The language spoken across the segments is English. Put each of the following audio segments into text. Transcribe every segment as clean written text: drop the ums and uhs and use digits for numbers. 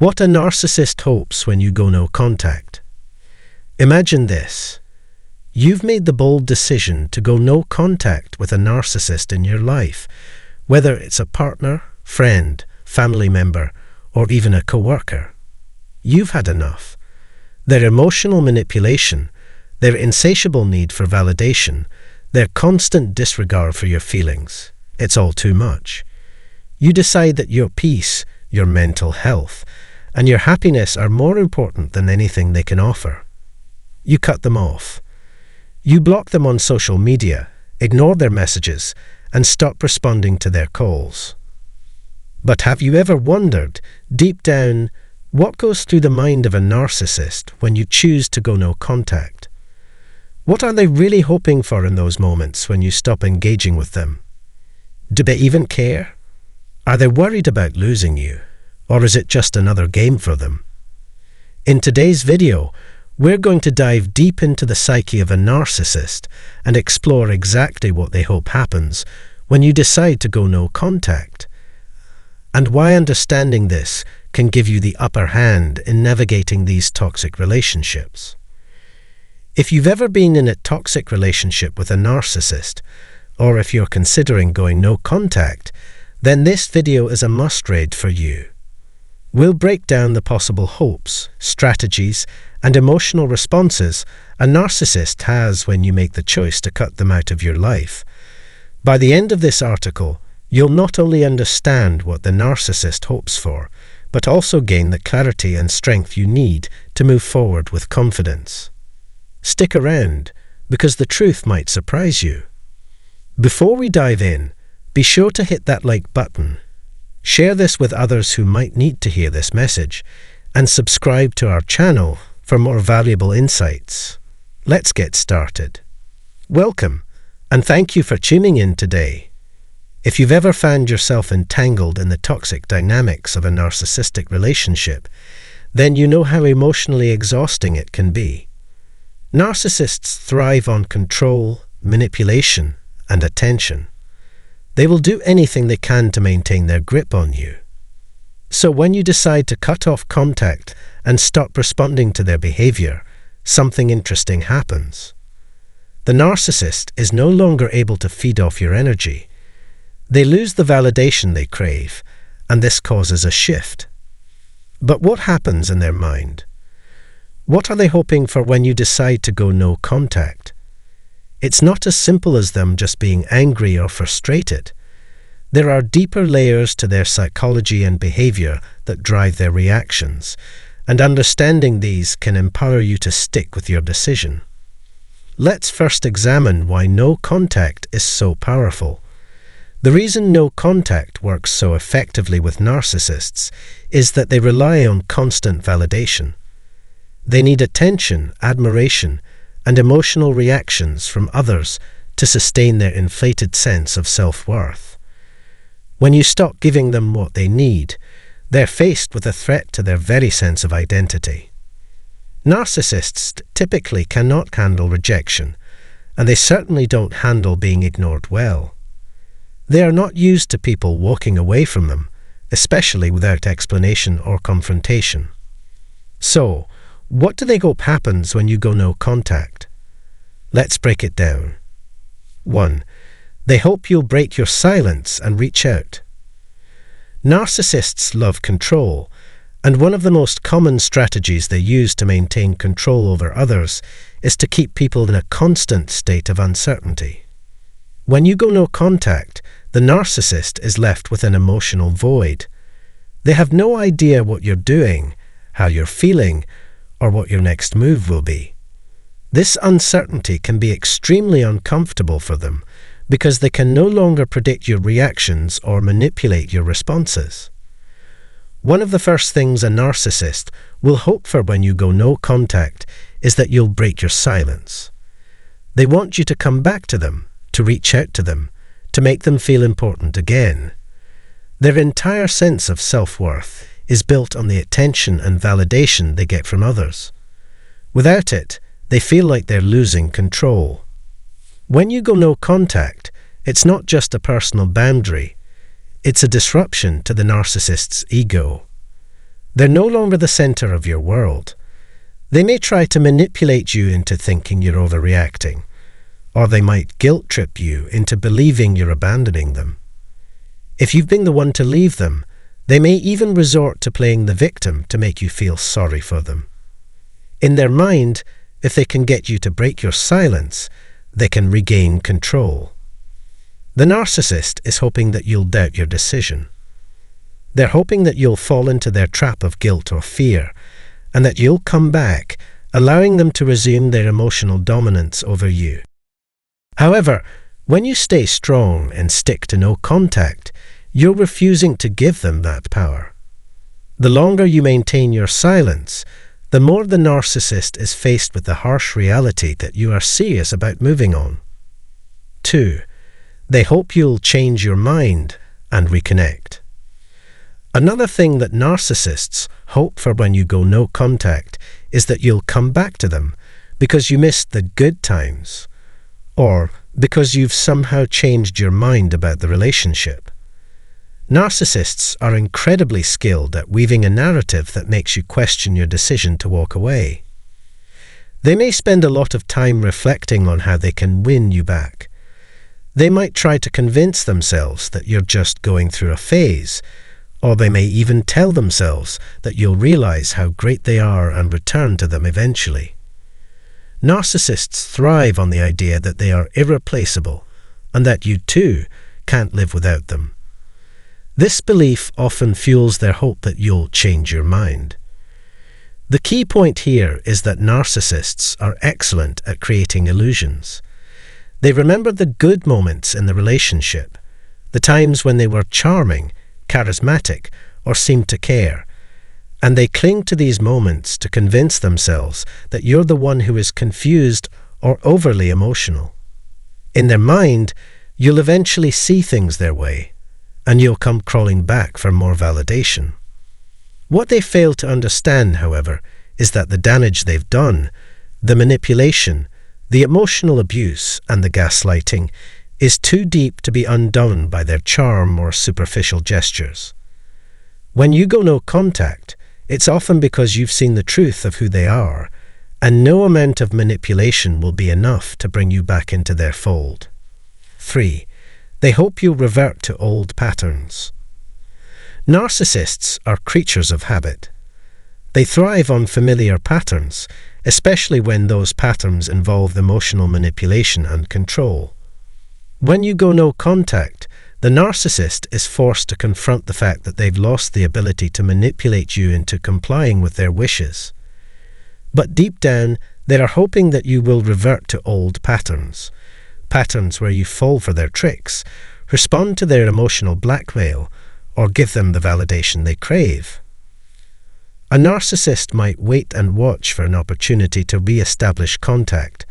What a narcissist hopes when you go no contact. Imagine this. You've made the bold decision to go no contact with a narcissist in your life, whether it's a partner, friend, family member, or even a coworker. You've had enough. Their emotional manipulation, their insatiable need for validation, their constant disregard for your feelings. It's all too much. You decide that your peace, your mental health, and your happiness are more important than anything they can offer. You cut them off. You block them on social media, ignore their messages, and stop responding to their calls. But have you ever wondered, deep down, what goes through the mind of a narcissist when you choose to go no contact? What are they really hoping for in those moments when you stop engaging with them? Do they even care? Are they worried about losing you, or is it just another game for them? In today's video, we're going to dive deep into the psyche of a narcissist and explore exactly what they hope happens when you decide to go no contact, and why understanding this can give you the upper hand in navigating these toxic relationships. If you've ever been in a toxic relationship with a narcissist, or if you're considering going no contact, then this video is a must-read for you. We'll break down the possible hopes, strategies, and emotional responses a narcissist has when you make the choice to cut them out of your life. By the end of this article, you'll not only understand what the narcissist hopes for, but also gain the clarity and strength you need to move forward with confidence. Stick around, because the truth might surprise you. Before we dive in, be sure to hit that like button, share this with others who might need to hear this message, and subscribe to our channel for more valuable insights. Let's get started. Welcome, and thank you for tuning in today. If you've ever found yourself entangled in the toxic dynamics of a narcissistic relationship, then you know how emotionally exhausting it can be. Narcissists thrive on control, manipulation, and attention. They will do anything they can to maintain their grip on you. So when you decide to cut off contact and stop responding to their behavior, something interesting happens. The narcissist is no longer able to feed off your energy. They lose the validation they crave, and this causes a shift. But what happens in their mind? What are they hoping for when you decide to go no contact? It's not as simple as them just being angry or frustrated. There are deeper layers to their psychology and behavior that drive their reactions, and understanding these can empower you to stick with your decision. Let's first examine why no contact is so powerful. The reason no contact works so effectively with narcissists is that they rely on constant validation. They need attention, admiration, and emotional reactions from others to sustain their inflated sense of self-worth. When you stop giving them what they need, they're faced with a threat to their very sense of identity. Narcissists typically cannot handle rejection, and they certainly don't handle being ignored well. They are not used to people walking away from them, especially without explanation or confrontation. So, what do they hope happens when you go no contact? Let's break it down. 1. They hope you'll break your silence and reach out. Narcissists love control, and one of the most common strategies they use to maintain control over others is to keep people in a constant state of uncertainty. When you go no contact, the narcissist is left with an emotional void. They have no idea what you're doing, how you're feeling, or what your next move will be. This uncertainty can be extremely uncomfortable for them because they can no longer predict your reactions or manipulate your responses. One of the first things a narcissist will hope for when you go no contact is that you'll break your silence. They want you to come back to them, to reach out to them, to make them feel important again. Their entire sense of self-worth is built on the attention and validation they get from others. Without it, they feel like they're losing control. When you go no contact, it's not just a personal boundary, it's a disruption to the narcissist's ego. They're no longer the center of your world. They may try to manipulate you into thinking you're overreacting, or they might guilt-trip you into believing you're abandoning them. If you've been the one to leave them, they may even resort to playing the victim to make you feel sorry for them. In their mind, if they can get you to break your silence, they can regain control. The narcissist is hoping that you'll doubt your decision. They're hoping that you'll fall into their trap of guilt or fear, and that you'll come back, allowing them to resume their emotional dominance over you. However, when you stay strong and stick to no contact, you're refusing to give them that power. The longer you maintain your silence, the more the narcissist is faced with the harsh reality that you are serious about moving on. 2. They hope you'll change your mind and reconnect. Another thing that narcissists hope for when you go no contact is that you'll come back to them because you missed the good times, or because you've somehow changed your mind about the relationship. Narcissists are incredibly skilled at weaving a narrative that makes you question your decision to walk away. They may spend a lot of time reflecting on how they can win you back. They might try to convince themselves that you're just going through a phase, or they may even tell themselves that you'll realize how great they are and return to them eventually. Narcissists thrive on the idea that they are irreplaceable and that you too can't live without them. This belief often fuels their hope that you'll change your mind. The key point here is that narcissists are excellent at creating illusions. They remember the good moments in the relationship, the times when they were charming, charismatic, or seemed to care, and they cling to these moments to convince themselves that you're the one who is confused or overly emotional. In their mind, you'll eventually see things their way, and you'll come crawling back for more validation. What they fail to understand, however, is that the damage they've done, the manipulation, the emotional abuse, and the gaslighting is too deep to be undone by their charm or superficial gestures. When you go no contact, it's often because you've seen the truth of who they are, and no amount of manipulation will be enough to bring you back into their fold. 3. They hope you'll revert to old patterns. Narcissists are creatures of habit. They thrive on familiar patterns, especially when those patterns involve emotional manipulation and control. When you go no contact, the narcissist is forced to confront the fact that they've lost the ability to manipulate you into complying with their wishes. But deep down, they are hoping that you will revert to old patterns where you fall for their tricks, respond to their emotional blackmail, or give them the validation they crave. A narcissist might wait and watch for an opportunity to re-establish contact,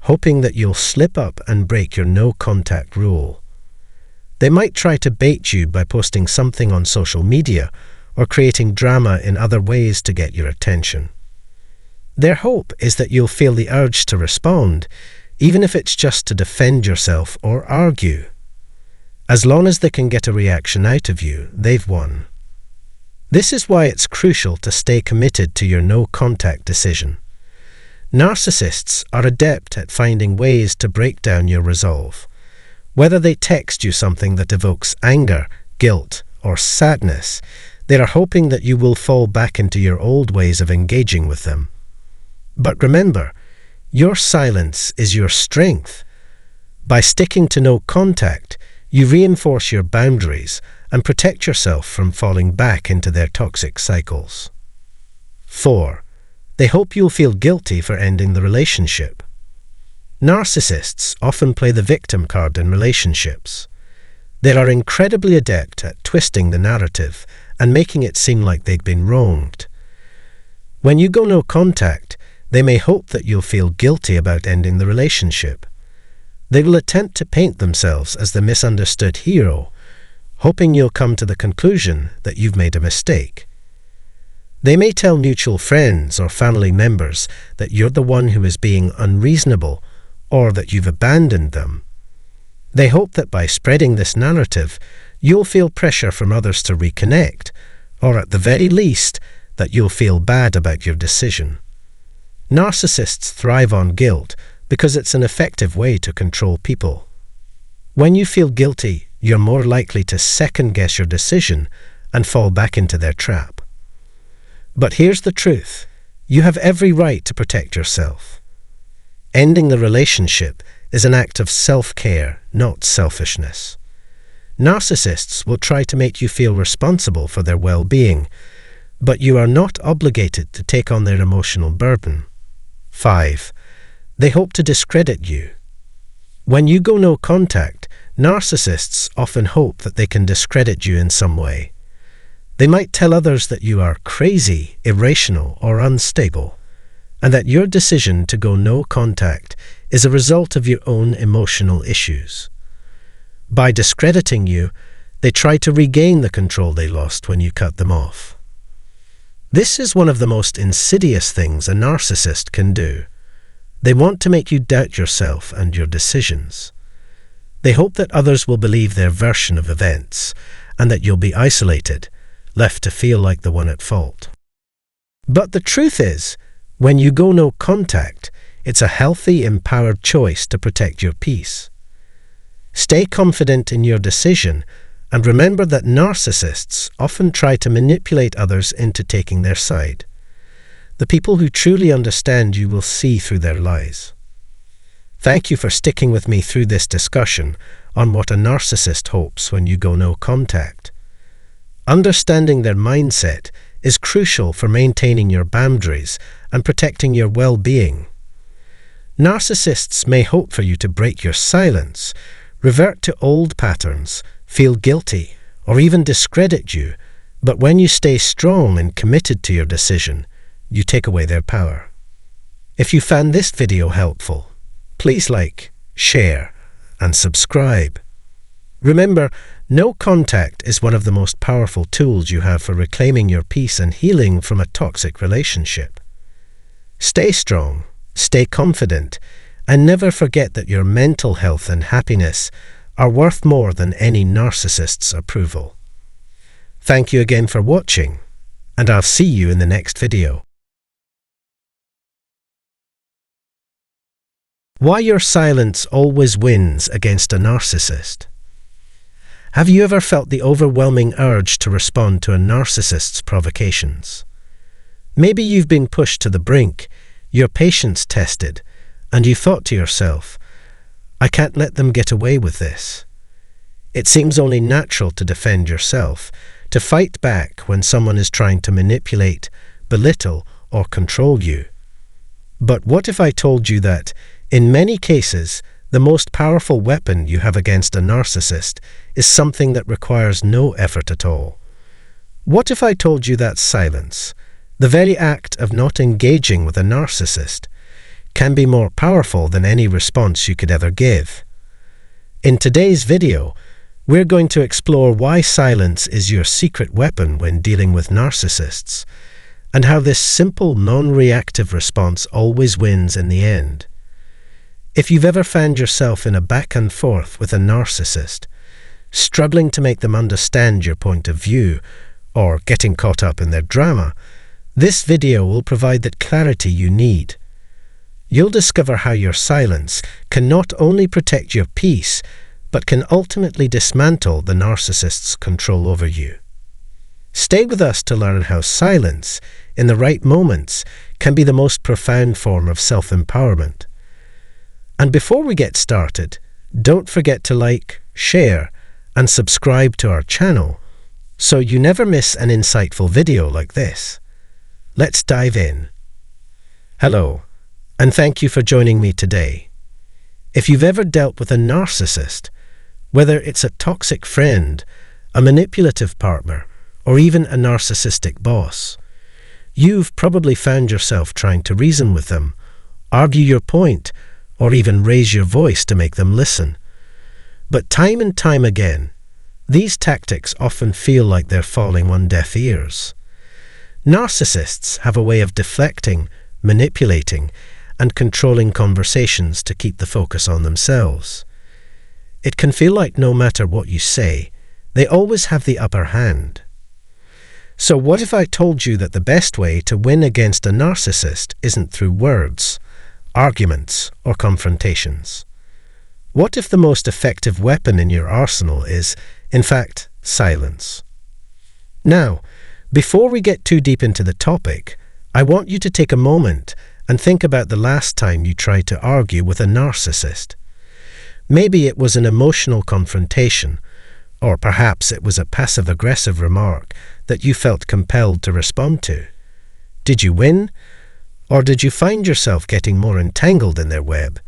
hoping that you'll slip up and break your no-contact rule. They might try to bait you by posting something on social media or creating drama in other ways to get your attention. Their hope is that you'll feel the urge to respond, even if it's just to defend yourself or argue. As long as they can get a reaction out of you, they've won. This is why it's crucial to stay committed to your no-contact decision. Narcissists are adept at finding ways to break down your resolve. Whether they text you something that evokes anger, guilt, or sadness, they are hoping that you will fall back into your old ways of engaging with them. But remember, your silence is your strength. By sticking to no contact, you reinforce your boundaries and protect yourself from falling back into their toxic cycles. 4. They hope you'll feel guilty for ending the relationship. Narcissists often play the victim card in relationships. They are incredibly adept at twisting the narrative and making it seem like they've been wronged. When you go no contact, they may hope that you'll feel guilty about ending the relationship. They will attempt to paint themselves as the misunderstood hero, hoping you'll come to the conclusion that you've made a mistake. They may tell mutual friends or family members that you're the one who is being unreasonable or that you've abandoned them. They hope that by spreading this narrative, you'll feel pressure from others to reconnect, or at the very least, that you'll feel bad about your decision. Narcissists thrive on guilt because it's an effective way to control people. When you feel guilty, you're more likely to second-guess your decision and fall back into their trap. But here's the truth. You have every right to protect yourself. Ending the relationship is an act of self-care, not selfishness. Narcissists will try to make you feel responsible for their well-being, but you are not obligated to take on their emotional burden. 5. They hope to discredit you. When you go no contact, narcissists often hope that they can discredit you in some way. They might tell others that you are crazy, irrational, or unstable, and that your decision to go no contact is a result of your own emotional issues. By discrediting you, they try to regain the control they lost when you cut them off. This is one of the most insidious things a narcissist can do. They want to make you doubt yourself and your decisions. They hope that others will believe their version of events, and that you'll be isolated, left to feel like the one at fault. But the truth is, when you go no contact, it's a healthy, empowered choice to protect your peace. Stay confident in your decision, and remember that narcissists often try to manipulate others into taking their side. The people who truly understand you will see through their lies. Thank you for sticking with me through this discussion on what a narcissist hopes when you go no contact. Understanding their mindset is crucial for maintaining your boundaries and protecting your well-being. Narcissists may hope for you to break your silence, revert to old patterns, feel guilty, or even discredit you, but when you stay strong and committed to your decision, you take away their power. If you found this video helpful, please like, share, and subscribe. Remember, no contact is one of the most powerful tools you have for reclaiming your peace and healing from a toxic relationship. Stay strong, stay confident, and never forget that your mental health and happiness are worth more than any narcissist's approval. Thank you again for watching, and I'll see you in the next video. Why your silence always wins against a narcissist. Have you ever felt the overwhelming urge to respond to a narcissist's provocations? Maybe you've been pushed to the brink, your patience tested, and you thought to yourself, I can't let them get away with this. It seems only natural to defend yourself, to fight back when someone is trying to manipulate, belittle, or control you. But what if I told you that, in many cases, the most powerful weapon you have against a narcissist is something that requires no effort at all? What if I told you that silence, the very act of not engaging with a narcissist, can be more powerful than any response you could ever give? In today's video, we're going to explore why silence is your secret weapon when dealing with narcissists, and how this simple, non-reactive response always wins in the end. If you've ever found yourself in a back and forth with a narcissist, struggling to make them understand your point of view, or getting caught up in their drama, this video will provide the clarity you need. You'll discover how your silence can not only protect your peace, but can ultimately dismantle the narcissist's control over you. Stay with us to learn how silence, in the right moments, can be the most profound form of self-empowerment. And before we get started, don't forget to like, share, and subscribe to our channel so you never miss an insightful video like this. Let's dive in. Hello, and thank you for joining me today. If you've ever dealt with a narcissist, whether it's a toxic friend, a manipulative partner, or even a narcissistic boss, you've probably found yourself trying to reason with them, argue your point, or even raise your voice to make them listen. But time and time again, these tactics often feel like they're falling on deaf ears. Narcissists have a way of deflecting, manipulating, and controlling conversations to keep the focus on themselves. It can feel like no matter what you say, they always have the upper hand. So what if I told you that the best way to win against a narcissist isn't through words, arguments, or confrontations? What if the most effective weapon in your arsenal is, in fact, silence? Now, before we get too deep into the topic, I want you to take a moment and think about the last time you tried to argue with a narcissist. Maybe it was an emotional confrontation, or perhaps it was a passive-aggressive remark that you felt compelled to respond to. Did you win, or did you find yourself getting more entangled in their web,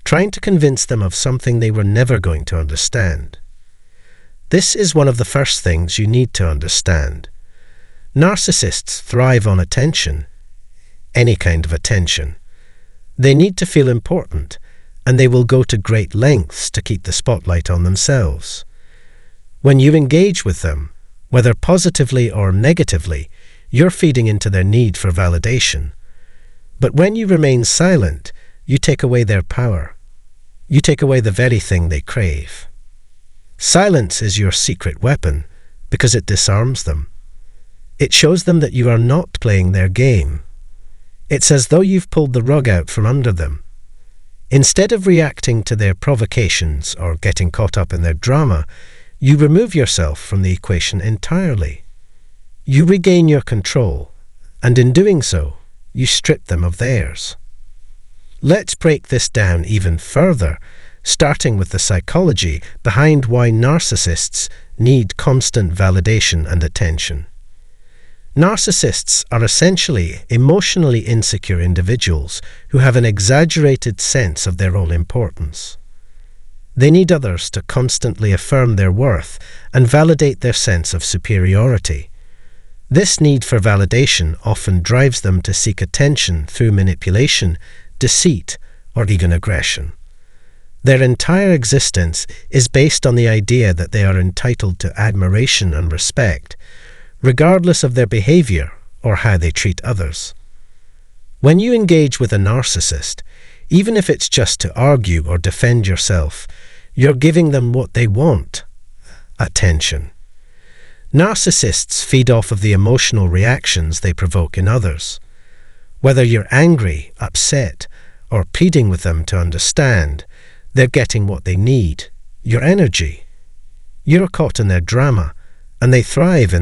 trying to convince them of something they were never going to understand? This is one of the first things you need to understand. Narcissists thrive on attention, any kind of attention. They need to feel important, and they will go to great lengths to keep the spotlight on themselves. When you engage with them, whether positively or negatively, you're feeding into their need for validation. But when you remain silent, you take away their power. You take away the very thing they crave. Silence is your secret weapon because it disarms them. It shows them that you are not playing their game. It's as though you've pulled the rug out from under them. Instead of reacting to their provocations or getting caught up in their drama, you remove yourself from the equation entirely. You regain your control, and in doing so, you strip them of theirs. Let's break this down even further, starting with the psychology behind why narcissists need constant validation and attention. Narcissists are essentially emotionally insecure individuals who have an exaggerated sense of their own importance. They need others to constantly affirm their worth and validate their sense of superiority. This need for validation often drives them to seek attention through manipulation, deceit, or even aggression. Their entire existence is based on the idea that they are entitled to admiration and respect, regardless of their behavior or how they treat others. When you engage with a narcissist, even if it's just to argue or defend yourself, you're giving them what they want: attention. Narcissists feed off of the emotional reactions they provoke in others. Whether you're angry, upset, or pleading with them to understand, they're getting what they need: your energy. You're caught in their drama, and they thrive in